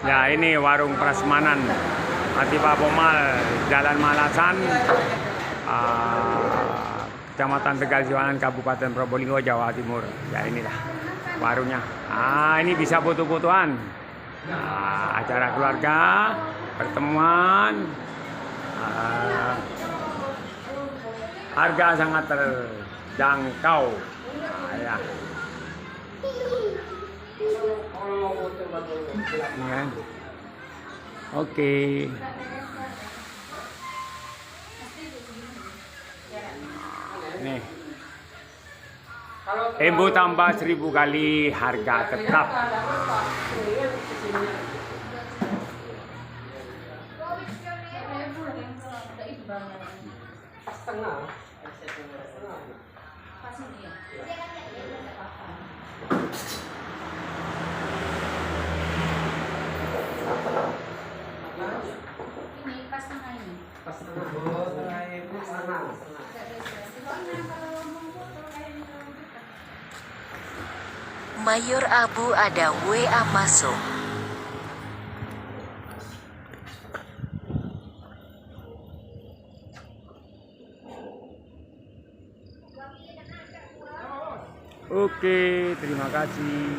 Ya, ini warung prasmanan Atipa Pomal, Jalan Malasan, Kecamatan Tegal Siwalan, Kabupaten Probolinggo, Jawa Timur. Ya, inilah warungnya. Ini bisa foto-fotoan. Acara keluarga, pertemuan. Harga sangat terjangkau. Ya. Ini kan. Oke. Nih. Ibu tambah 1000 kali harga tetap. Mayor Abu ada WA masuk. Oke, terima kasih.